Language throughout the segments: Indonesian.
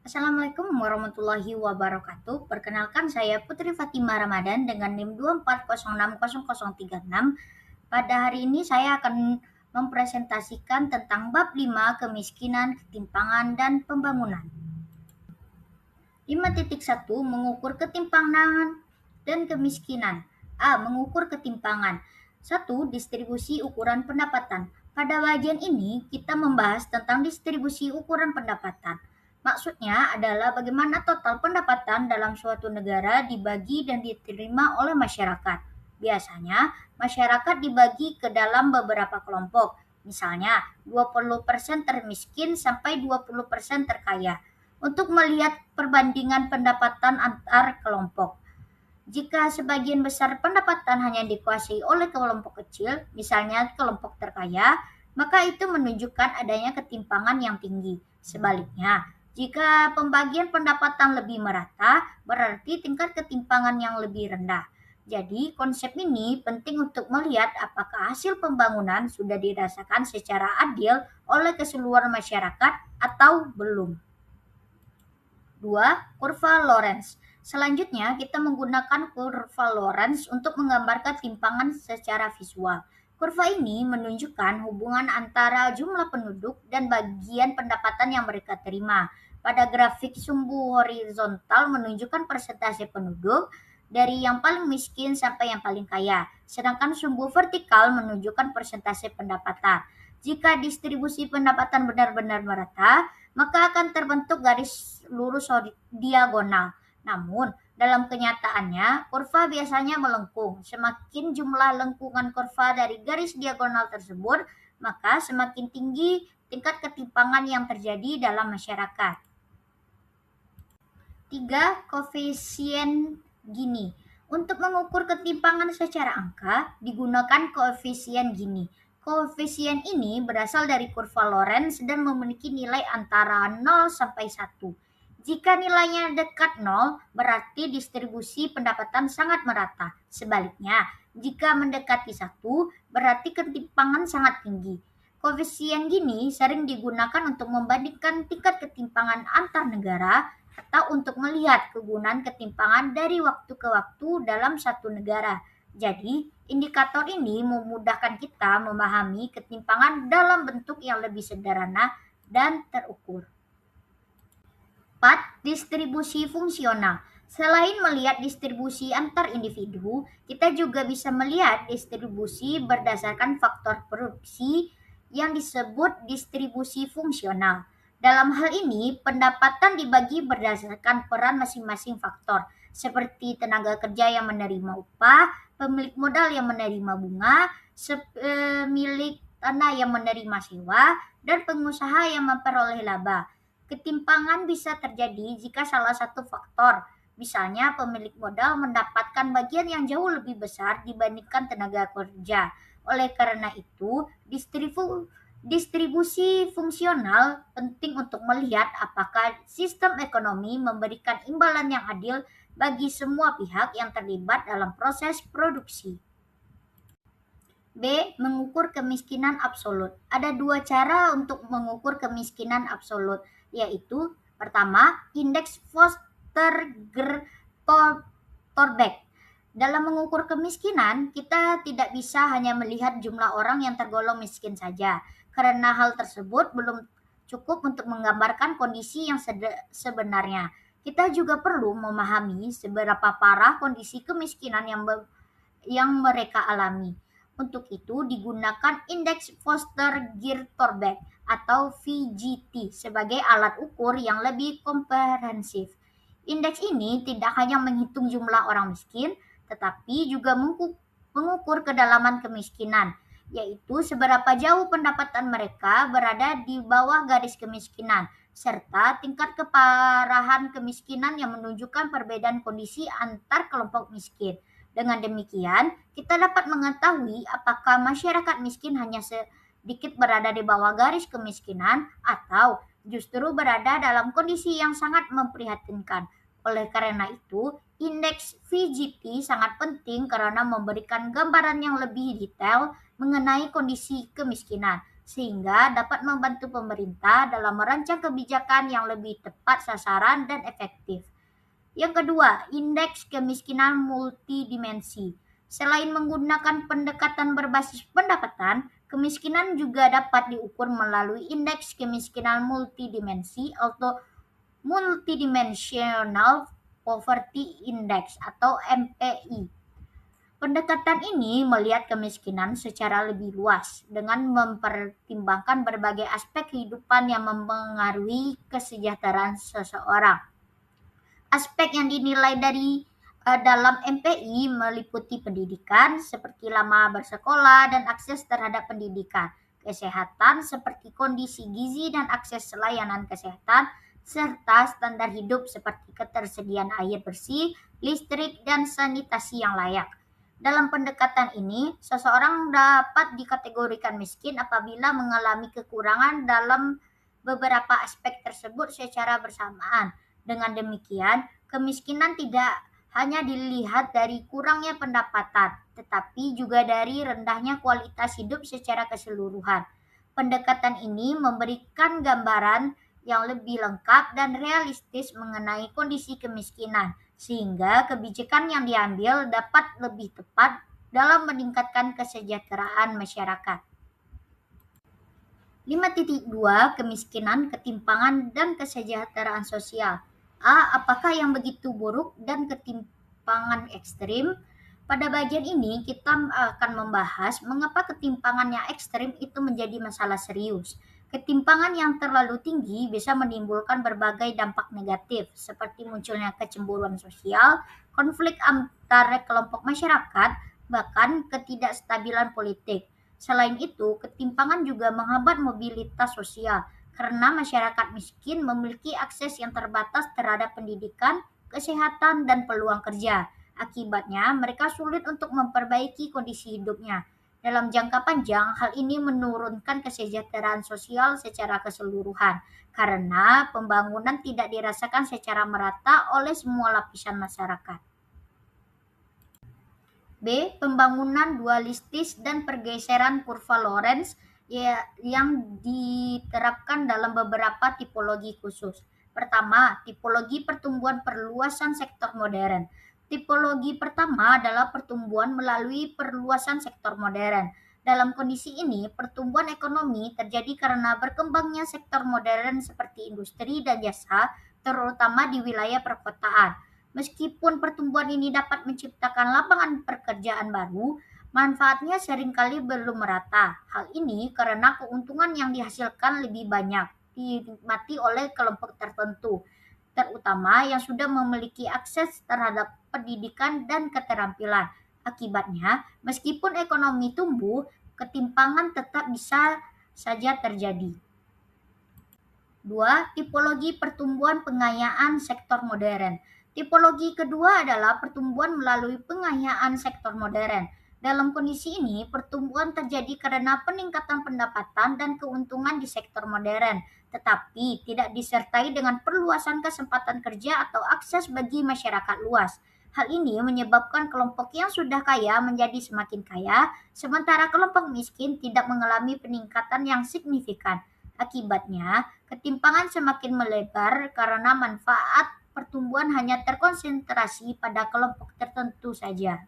Assalamualaikum warahmatullahi wabarakatuh. Perkenalkan saya Putri Fatima Ramadan dengan NIM 240600036. Pada hari ini saya akan mempresentasikan tentang bab 5 kemiskinan, ketimpangan, dan pembangunan. 5.1 mengukur ketimpangan dan kemiskinan. A. Mengukur ketimpangan. 1. Distribusi ukuran pendapatan. Pada bagian ini kita membahas tentang distribusi ukuran pendapatan. Maksudnya adalah bagaimana total pendapatan dalam suatu negara dibagi dan diterima oleh masyarakat. Biasanya, masyarakat dibagi ke dalam beberapa kelompok. Misalnya, 20% termiskin sampai 20% terkaya untuk melihat perbandingan pendapatan antar kelompok. Jika sebagian besar pendapatan hanya dikuasai oleh kelompok kecil, misalnya kelompok terkaya, maka itu menunjukkan adanya ketimpangan yang tinggi. Sebaliknya, jika pembagian pendapatan lebih merata, berarti tingkat ketimpangan yang lebih rendah. Jadi, konsep ini penting untuk melihat apakah hasil pembangunan sudah dirasakan secara adil oleh keseluruhan masyarakat atau belum. 2. Kurva Lorenz. Selanjutnya, kita menggunakan kurva Lorenz untuk menggambarkan timpangan secara visual. Kurva ini menunjukkan hubungan antara jumlah penduduk dan bagian pendapatan yang mereka terima. Pada grafik sumbu horizontal menunjukkan persentase penduduk dari yang paling miskin sampai yang paling kaya, sedangkan sumbu vertikal menunjukkan persentase pendapatan. Jika distribusi pendapatan benar-benar merata, maka akan terbentuk garis lurus diagonal. Namun, dalam kenyataannya, kurva biasanya melengkung. Semakin jumlah lengkungan kurva dari garis diagonal tersebut, maka semakin tinggi tingkat ketimpangan yang terjadi dalam masyarakat. 3. Koefisien Gini. Untuk mengukur ketimpangan secara angka, digunakan koefisien Gini. Koefisien ini berasal dari kurva Lorenz dan memiliki nilai antara 0 sampai 1. Jika nilainya dekat 0, berarti distribusi pendapatan sangat merata. Sebaliknya, jika mendekati 1, berarti ketimpangan sangat tinggi. Koefisien Gini sering digunakan untuk membandingkan tingkat ketimpangan antar negara atau untuk melihat kegunaan ketimpangan dari waktu ke waktu dalam satu negara. Jadi, indikator ini memudahkan kita memahami ketimpangan dalam bentuk yang lebih sederhana dan terukur. 4. Distribusi fungsional. Selain melihat distribusi antar individu, kita juga bisa melihat distribusi berdasarkan faktor produksi yang disebut distribusi fungsional. Dalam hal ini, pendapatan dibagi berdasarkan peran masing-masing faktor, seperti tenaga kerja yang menerima upah, pemilik modal yang menerima bunga, pemilik tanah yang menerima sewa, dan pengusaha yang memperoleh laba. Ketimpangan bisa terjadi jika salah satu faktor, misalnya pemilik modal mendapatkan bagian yang jauh lebih besar dibandingkan tenaga kerja. Oleh karena itu, distribusi fungsional penting untuk melihat apakah sistem ekonomi memberikan imbalan yang adil bagi semua pihak yang terlibat dalam proses produksi. B. Mengukur kemiskinan absolut. Ada dua cara untuk mengukur kemiskinan absolut, yaitu pertama, indeks Foster-Gertz-Torbeck. Dalam mengukur kemiskinan, kita tidak bisa hanya melihat jumlah orang yang tergolong miskin saja, karena hal tersebut belum cukup untuk menggambarkan kondisi yang sebenarnya. Kita juga perlu memahami seberapa parah kondisi kemiskinan yang mereka alami. Untuk itu digunakan indeks Foster-Gertz-Torbeck atau VGT sebagai alat ukur yang lebih komprehensif. Indeks ini tidak hanya menghitung jumlah orang miskin, tetapi juga mengukur kedalaman kemiskinan, yaitu seberapa jauh pendapatan mereka berada di bawah garis kemiskinan, serta tingkat keparahan kemiskinan yang menunjukkan perbedaan kondisi antar kelompok miskin. Dengan demikian, kita dapat mengetahui apakah masyarakat miskin hanya sedikit berada di bawah garis kemiskinan atau justru berada dalam kondisi yang sangat memprihatinkan. Oleh karena itu, indeks VGT sangat penting karena memberikan gambaran yang lebih detail mengenai kondisi kemiskinan. sehingga dapat membantu pemerintah dalam merancang kebijakan yang lebih tepat sasaran dan efektif. Yang kedua, indeks kemiskinan multidimensi. Selain menggunakan pendekatan berbasis pendapatan, kemiskinan juga dapat diukur melalui indeks kemiskinan multidimensi atau Multidimensional Poverty Index atau MPI. Pendekatan ini melihat kemiskinan secara lebih luas dengan mempertimbangkan berbagai aspek kehidupan yang mempengaruhi kesejahteraan seseorang. Aspek yang dinilai dalam MPI meliputi pendidikan seperti lama bersekolah dan akses terhadap pendidikan, kesehatan seperti kondisi gizi dan akses layanan kesehatan, serta standar hidup seperti ketersediaan air bersih, listrik, dan sanitasi yang layak. Dalam pendekatan ini, seseorang dapat dikategorikan miskin apabila mengalami kekurangan dalam beberapa aspek tersebut secara bersamaan. Dengan demikian, kemiskinan tidak hanya dilihat dari kurangnya pendapatan, tetapi juga dari rendahnya kualitas hidup secara keseluruhan. Pendekatan ini memberikan gambaran yang lebih lengkap dan realistis mengenai kondisi kemiskinan, sehingga kebijakan yang diambil dapat lebih tepat dalam meningkatkan kesejahteraan masyarakat. 5.2 Kemiskinan, ketimpangan, dan kesejahteraan sosial. Apakah yang begitu buruk dan ketimpangan ekstrim? Pada bagian ini kita akan membahas mengapa ketimpangan yang ekstrim itu menjadi masalah serius. Ketimpangan yang terlalu tinggi bisa menimbulkan berbagai dampak negatif seperti munculnya kecemburuan sosial, konflik antar kelompok masyarakat, bahkan ketidakstabilan politik. Selain itu, ketimpangan juga menghambat mobilitas sosial karena masyarakat miskin memiliki akses yang terbatas terhadap pendidikan, kesehatan, dan peluang kerja. Akibatnya, mereka sulit untuk memperbaiki kondisi hidupnya. Dalam jangka panjang, hal ini menurunkan kesejahteraan sosial secara keseluruhan karena pembangunan tidak dirasakan secara merata oleh semua lapisan masyarakat. B. Pembangunan dualistis dan pergeseran kurva Lorenz yang diterapkan dalam beberapa tipologi khusus. Pertama, tipologi pertumbuhan perluasan sektor modern. Tipologi pertama adalah pertumbuhan melalui perluasan sektor modern. Dalam kondisi ini, pertumbuhan ekonomi terjadi karena berkembangnya sektor modern seperti industri dan jasa, terutama di wilayah perkotaan. Meskipun pertumbuhan ini dapat menciptakan lapangan pekerjaan baru, manfaatnya seringkali belum merata. Hal ini karena keuntungan yang dihasilkan lebih banyak dinikmati oleh kelompok tertentu, terutama yang sudah memiliki akses terhadap pendidikan dan keterampilan. Akibatnya, meskipun ekonomi tumbuh, ketimpangan tetap bisa saja terjadi. 2. Tipologi pertumbuhan pengayaan sektor modern. Tipologi kedua adalah pertumbuhan melalui pengayaan sektor modern. Dalam kondisi ini, pertumbuhan terjadi karena peningkatan pendapatan dan keuntungan di sektor modern, tetapi tidak disertai dengan perluasan kesempatan kerja atau akses bagi masyarakat luas. Hal ini menyebabkan kelompok yang sudah kaya menjadi semakin kaya, sementara kelompok miskin tidak mengalami peningkatan yang signifikan. Akibatnya, ketimpangan semakin melebar karena manfaat pertumbuhan hanya terkonsentrasi pada kelompok tertentu saja.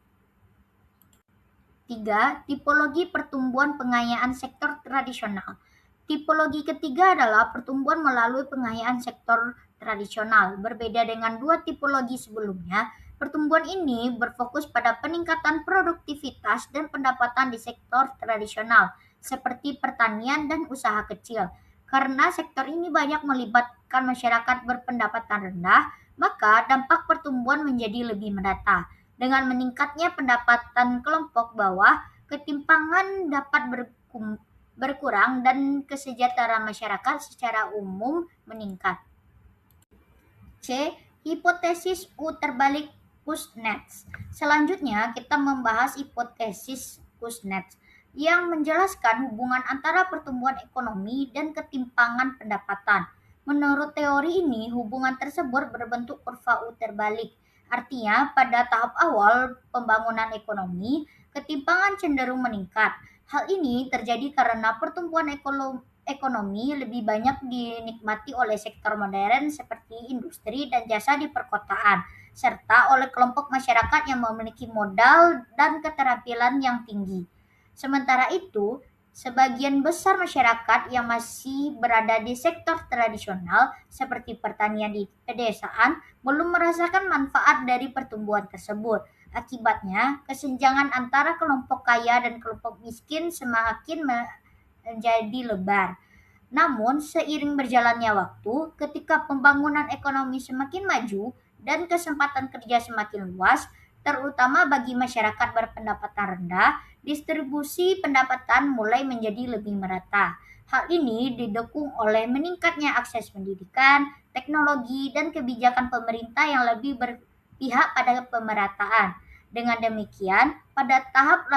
3. Tipologi pertumbuhan pengayaan sektor tradisional. Tipologi ketiga adalah pertumbuhan melalui pengayaan sektor tradisional. Berbeda dengan dua tipologi sebelumnya, pertumbuhan ini berfokus pada peningkatan produktivitas dan pendapatan di sektor tradisional, seperti pertanian dan usaha kecil. Karena sektor ini banyak melibatkan masyarakat berpendapatan rendah, maka dampak pertumbuhan menjadi lebih merata. Dengan meningkatnya pendapatan kelompok bawah, ketimpangan dapat berkurang dan kesejahteraan masyarakat secara umum meningkat. C. Hipotesis U terbalik Kuznets. Selanjutnya kita membahas hipotesis Kuznets yang menjelaskan hubungan antara pertumbuhan ekonomi dan ketimpangan pendapatan. Menurut teori ini, hubungan tersebut berbentuk kurva U terbalik. Artinya, pada tahap awal pembangunan ekonomi, ketimpangan cenderung meningkat. Hal ini terjadi karena pertumbuhan ekonomi lebih banyak dinikmati oleh sektor modern seperti industri dan jasa di perkotaan, serta oleh kelompok masyarakat yang memiliki modal dan keterampilan yang tinggi. Sementara itu, sebagian besar masyarakat yang masih berada di sektor tradisional seperti pertanian di pedesaan belum merasakan manfaat dari pertumbuhan tersebut. Akibatnya, kesenjangan antara kelompok kaya dan kelompok miskin semakin menjadi lebar. Namun, seiring berjalannya waktu, ketika pembangunan ekonomi semakin maju dan kesempatan kerja semakin luas, terutama bagi masyarakat berpendapatan rendah, distribusi pendapatan mulai menjadi lebih merata. Hal ini didukung oleh meningkatnya akses pendidikan, teknologi, dan kebijakan pemerintah yang lebih berpihak pada pemerataan. Dengan demikian, pada tahap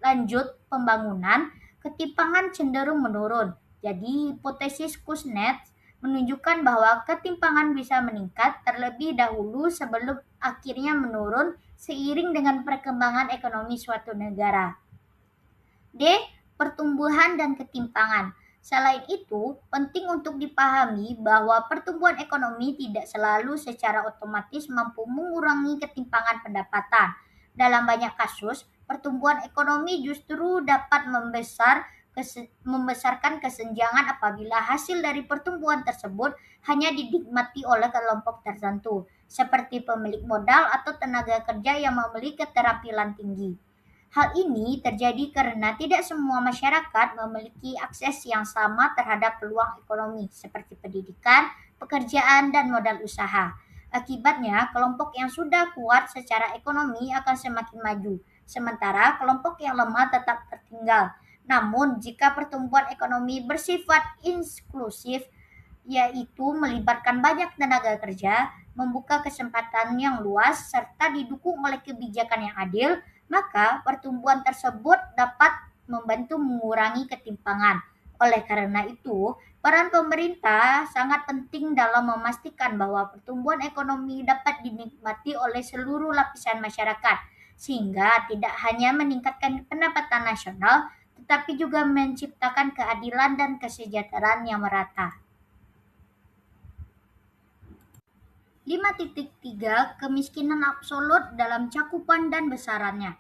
lanjut pembangunan, ketimpangan cenderung menurun. Jadi, hipotesis Kuznets menunjukkan bahwa ketimpangan bisa meningkat terlebih dahulu sebelum akhirnya menurun seiring dengan perkembangan ekonomi suatu negara. D. Pertumbuhan dan ketimpangan. Selain itu, penting untuk dipahami bahwa pertumbuhan ekonomi tidak selalu secara otomatis mampu mengurangi ketimpangan pendapatan. Dalam banyak kasus, pertumbuhan ekonomi justru dapat membesarkan kesenjangan apabila hasil dari pertumbuhan tersebut hanya dinikmati oleh kelompok tertentu, seperti pemilik modal atau tenaga kerja yang memiliki keterampilan tinggi. Hal ini terjadi karena tidak semua masyarakat memiliki akses yang sama terhadap peluang ekonomi seperti pendidikan, pekerjaan, dan modal usaha. Akibatnya, kelompok yang sudah kuat secara ekonomi akan semakin maju, sementara kelompok yang lemah tetap tertinggal. Namun, jika pertumbuhan ekonomi bersifat inklusif, yaitu melibatkan banyak tenaga kerja, membuka kesempatan yang luas, serta didukung oleh kebijakan yang adil, maka pertumbuhan tersebut dapat membantu mengurangi ketimpangan. Oleh karena itu, peran pemerintah sangat penting dalam memastikan bahwa pertumbuhan ekonomi dapat dinikmati oleh seluruh lapisan masyarakat, sehingga tidak hanya meningkatkan pendapatan nasional, tetapi juga menciptakan keadilan dan kesejahteraan yang merata. 5.3 Kemiskinan absolut dalam cakupan dan besarannya.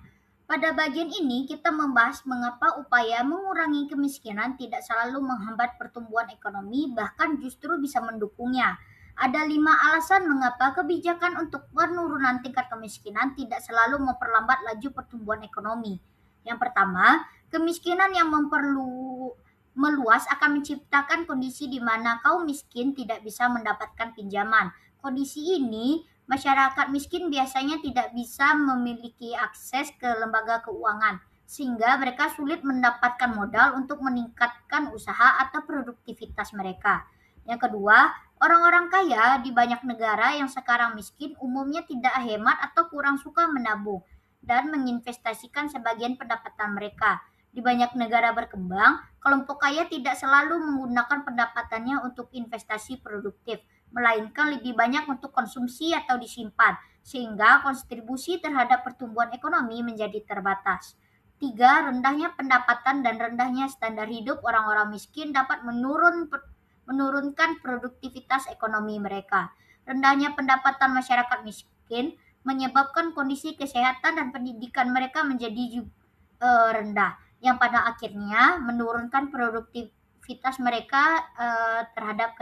Pada bagian ini kita membahas mengapa upaya mengurangi kemiskinan tidak selalu menghambat pertumbuhan ekonomi, bahkan justru bisa mendukungnya. Ada 5 alasan mengapa kebijakan untuk penurunan tingkat kemiskinan tidak selalu memperlambat laju pertumbuhan ekonomi. Yang pertama, kemiskinan yang meluas akan menciptakan kondisi di mana kaum miskin tidak bisa mendapatkan pinjaman. Kondisi ini, masyarakat miskin biasanya tidak bisa memiliki akses ke lembaga keuangan, sehingga mereka sulit mendapatkan modal untuk meningkatkan usaha atau produktivitas mereka. Yang kedua, orang-orang kaya di banyak negara yang sekarang miskin umumnya tidak hemat atau kurang suka menabung dan menginvestasikan sebagian pendapatan mereka. Di banyak negara berkembang, kelompok kaya tidak selalu menggunakan pendapatannya untuk investasi produktif, melainkan lebih banyak untuk konsumsi atau disimpan, sehingga kontribusi terhadap pertumbuhan ekonomi menjadi terbatas. 3. Rendahnya pendapatan dan rendahnya standar hidup orang-orang miskin dapat menurunkan produktivitas ekonomi mereka. Rendahnya pendapatan masyarakat miskin menyebabkan kondisi kesehatan dan pendidikan mereka menjadi rendah, yang pada akhirnya menurunkan produktivitas mereka terhadap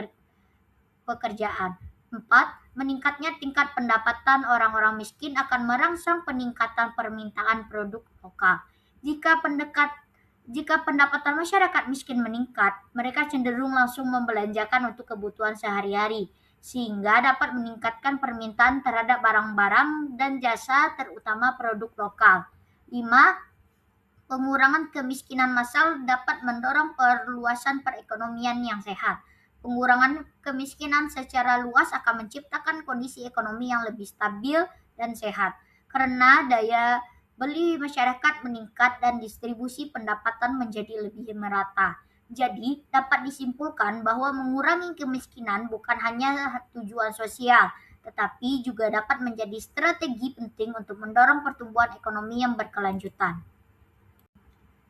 pekerjaan. 4. Meningkatnya tingkat pendapatan orang-orang miskin akan merangsang peningkatan permintaan produk lokal. Jika pendapatan masyarakat miskin meningkat, mereka cenderung langsung membelanjakan untuk kebutuhan sehari-hari, sehingga dapat meningkatkan permintaan terhadap barang-barang dan jasa, terutama produk lokal. 5. Pengurangan kemiskinan massal dapat mendorong perluasan perekonomian yang sehat. Pengurangan kemiskinan secara luas akan menciptakan kondisi ekonomi yang lebih stabil dan sehat, karena daya beli masyarakat meningkat dan distribusi pendapatan menjadi lebih merata. Jadi, dapat disimpulkan bahwa mengurangi kemiskinan bukan hanya tujuan sosial, tetapi juga dapat menjadi strategi penting untuk mendorong pertumbuhan ekonomi yang berkelanjutan.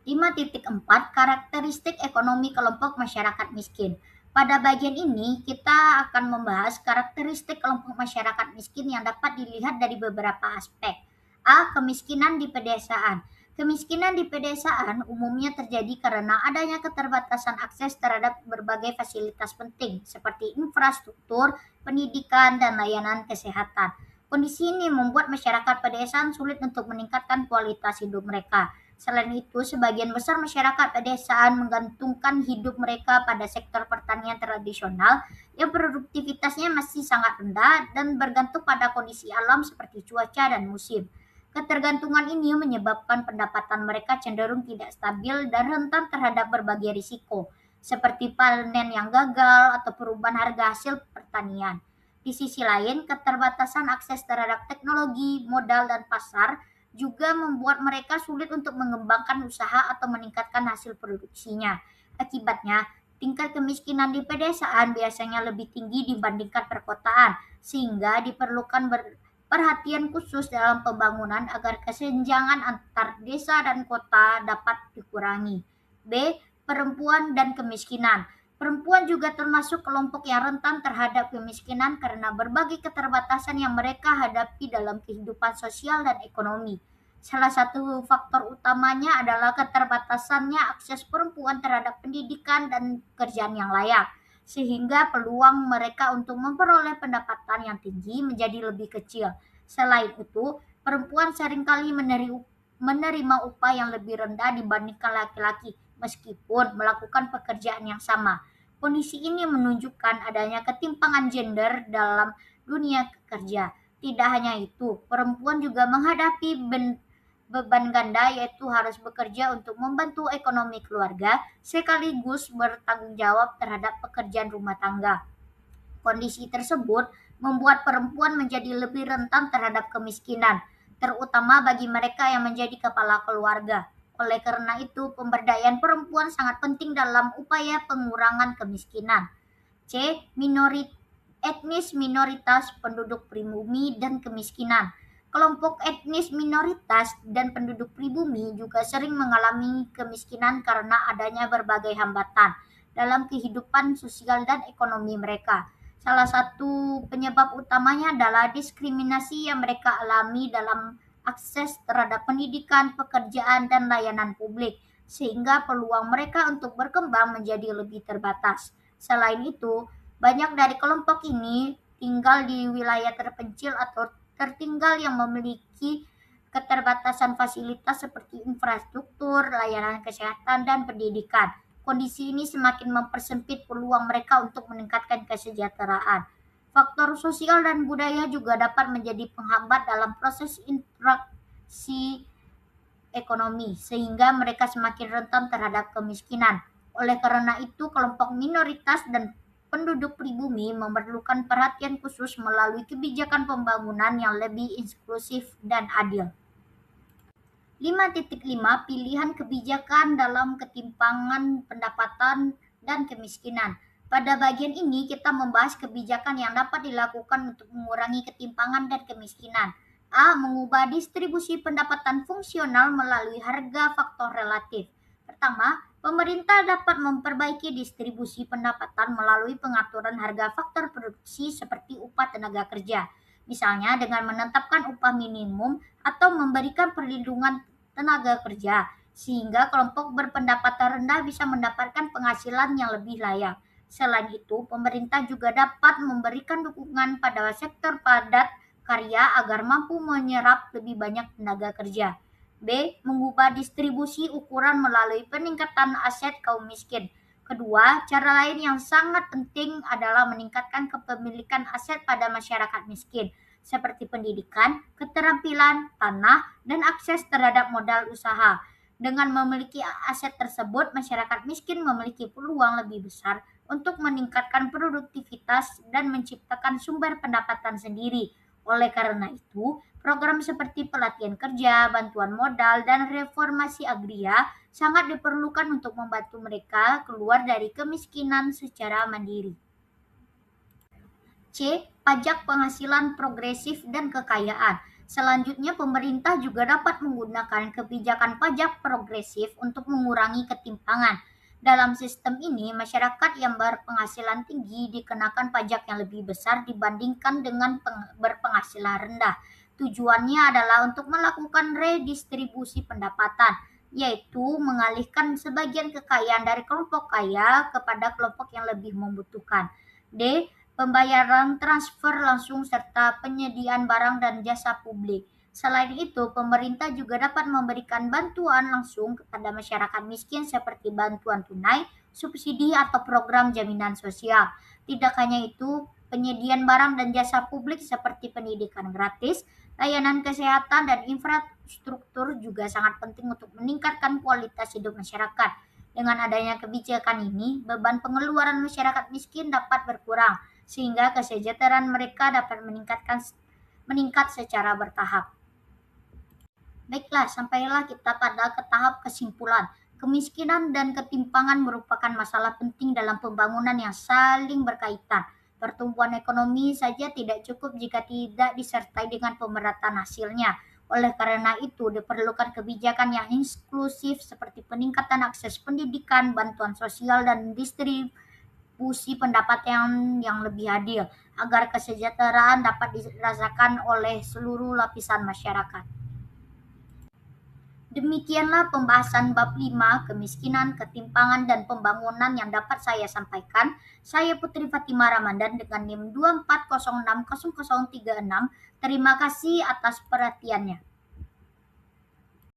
5.4 Karakteristik ekonomi kelompok masyarakat miskin. Pada bagian ini, kita akan membahas karakteristik kelompok masyarakat miskin yang dapat dilihat dari beberapa aspek. A. Kemiskinan di pedesaan. Kemiskinan di pedesaan umumnya terjadi karena adanya keterbatasan akses terhadap berbagai fasilitas penting, seperti infrastruktur, pendidikan, dan layanan kesehatan. Kondisi ini membuat masyarakat pedesaan sulit untuk meningkatkan kualitas hidup mereka. Selain itu, sebagian besar masyarakat pedesaan menggantungkan hidup mereka pada sektor pertanian tradisional yang produktivitasnya masih sangat rendah dan bergantung pada kondisi alam seperti cuaca dan musim. Ketergantungan ini menyebabkan pendapatan mereka cenderung tidak stabil dan rentan terhadap berbagai risiko, seperti panen yang gagal atau perubahan harga hasil pertanian. Di sisi lain, keterbatasan akses terhadap teknologi, modal, dan pasar juga membuat mereka sulit untuk mengembangkan usaha atau meningkatkan hasil produksinya. Akibatnya, tingkat kemiskinan di pedesaan biasanya lebih tinggi dibandingkan perkotaan, sehingga diperlukan perhatian khusus dalam pembangunan agar kesenjangan antar desa dan kota dapat dikurangi. B. Perempuan dan kemiskinan. Perempuan juga termasuk kelompok yang rentan terhadap kemiskinan karena berbagai keterbatasan yang mereka hadapi dalam kehidupan sosial dan ekonomi. Salah satu faktor utamanya adalah keterbatasannya akses perempuan terhadap pendidikan dan pekerjaan yang layak, sehingga peluang mereka untuk memperoleh pendapatan yang tinggi menjadi lebih kecil. Selain itu, perempuan seringkali menerima upah yang lebih rendah dibandingkan laki-laki, meskipun melakukan pekerjaan yang sama. Kondisi ini menunjukkan adanya ketimpangan gender dalam dunia kerja. Tidak hanya itu, perempuan juga menghadapi beban ganda, yaitu harus bekerja untuk membantu ekonomi keluarga sekaligus bertanggung jawab terhadap pekerjaan rumah tangga. Kondisi tersebut membuat perempuan menjadi lebih rentan terhadap kemiskinan, terutama bagi mereka yang menjadi kepala keluarga. Oleh karena itu, pemberdayaan perempuan sangat penting dalam upaya pengurangan kemiskinan. C. Etnis minoritas, penduduk pribumi, dan kemiskinan. Kelompok etnis minoritas dan penduduk pribumi juga sering mengalami kemiskinan karena adanya berbagai hambatan dalam kehidupan sosial dan ekonomi mereka. Salah satu penyebab utamanya adalah diskriminasi yang mereka alami dalam akses terhadap pendidikan, pekerjaan, dan layanan publik, sehingga peluang mereka untuk berkembang menjadi lebih terbatas. Selain itu, banyak dari kelompok ini tinggal di wilayah terpencil atau tertinggal yang memiliki keterbatasan fasilitas seperti infrastruktur, layanan kesehatan, dan pendidikan. Kondisi ini semakin mempersempit peluang mereka untuk meningkatkan kesejahteraan. Faktor sosial dan budaya juga dapat menjadi penghambat dalam proses interaksi ekonomi, sehingga mereka semakin rentan terhadap kemiskinan. Oleh karena itu, kelompok minoritas dan penduduk pribumi memerlukan perhatian khusus melalui kebijakan pembangunan yang lebih inklusif dan adil. 5.5 Pilihan kebijakan dalam ketimpangan pendapatan dan kemiskinan. Pada bagian ini kita membahas kebijakan yang dapat dilakukan untuk mengurangi ketimpangan dan kemiskinan. A. Mengubah distribusi pendapatan fungsional melalui harga faktor relatif. Pertama, pemerintah dapat memperbaiki distribusi pendapatan melalui pengaturan harga faktor produksi seperti upah tenaga kerja. Misalnya dengan menetapkan upah minimum atau memberikan perlindungan tenaga kerja, sehingga kelompok berpendapatan rendah bisa mendapatkan penghasilan yang lebih layak. Selain itu, pemerintah juga dapat memberikan dukungan pada sektor padat karya agar mampu menyerap lebih banyak tenaga kerja. B. Mengubah distribusi ukuran melalui peningkatan aset kaum miskin. Kedua, cara lain yang sangat penting adalah meningkatkan kepemilikan aset pada masyarakat miskin, seperti pendidikan, keterampilan, tanah, dan akses terhadap modal usaha. Dengan memiliki aset tersebut, masyarakat miskin memiliki peluang lebih besar untuk meningkatkan produktivitas dan menciptakan sumber pendapatan sendiri. Oleh karena itu, program seperti pelatihan kerja, bantuan modal, dan reformasi agraria sangat diperlukan untuk membantu mereka keluar dari kemiskinan secara mandiri. C. Pajak penghasilan progresif dan kekayaan. Selanjutnya, pemerintah juga dapat menggunakan kebijakan pajak progresif untuk mengurangi ketimpangan. Dalam sistem ini, masyarakat yang berpenghasilan tinggi dikenakan pajak yang lebih besar dibandingkan dengan berpenghasilan rendah. Tujuannya adalah untuk melakukan redistribusi pendapatan, yaitu mengalihkan sebagian kekayaan dari kelompok kaya kepada kelompok yang lebih membutuhkan. D. Pembayaran transfer langsung serta penyediaan barang dan jasa publik. Selain itu, pemerintah juga dapat memberikan bantuan langsung kepada masyarakat miskin seperti bantuan tunai, subsidi, atau program jaminan sosial. Tidak hanya itu, penyediaan barang dan jasa publik seperti pendidikan gratis, layanan kesehatan, dan infrastruktur juga sangat penting untuk meningkatkan kualitas hidup masyarakat. Dengan adanya kebijakan ini, beban pengeluaran masyarakat miskin dapat berkurang, sehingga kesejahteraan mereka dapat meningkat secara bertahap. Baiklah, sampailah kita pada tahap kesimpulan. Kemiskinan dan ketimpangan merupakan masalah penting dalam pembangunan yang saling berkaitan. Pertumbuhan ekonomi saja tidak cukup jika tidak disertai dengan pemerataan hasilnya. Oleh karena itu, diperlukan kebijakan yang inklusif seperti peningkatan akses pendidikan, bantuan sosial, dan distribusi pendapatan yang lebih adil, agar kesejahteraan dapat dirasakan oleh seluruh lapisan masyarakat. Demikianlah pembahasan bab 5, kemiskinan, ketimpangan, dan pembangunan yang dapat saya sampaikan. Saya Putri Fatimah Ramadan dengan NIM 2406036. Terima kasih atas perhatiannya.